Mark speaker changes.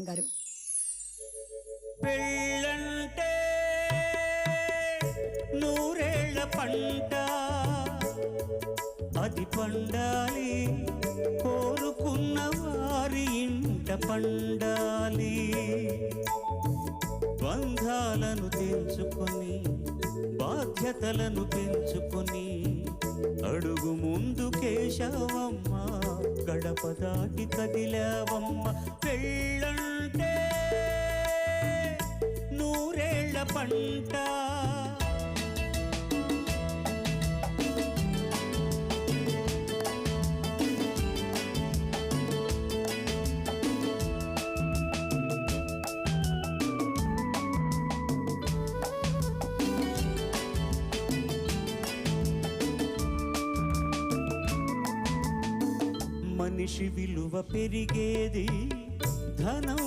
Speaker 1: గారు
Speaker 2: పెళ్ళంటే నూరేళ్ల పంట, అది పండాలి కోరుకున్న వారి ఇంట పండాలి. బంధాలను తెంచుకొని బాధ్యతలను పెంచుకొని అడుగు ముందు కేశవమ్మ, గడప దాటి కదిలావమ్మ. పెళ్ళంటే నూరేళ్ల పంట. మనిషి విలువ పెరిగేది ధనం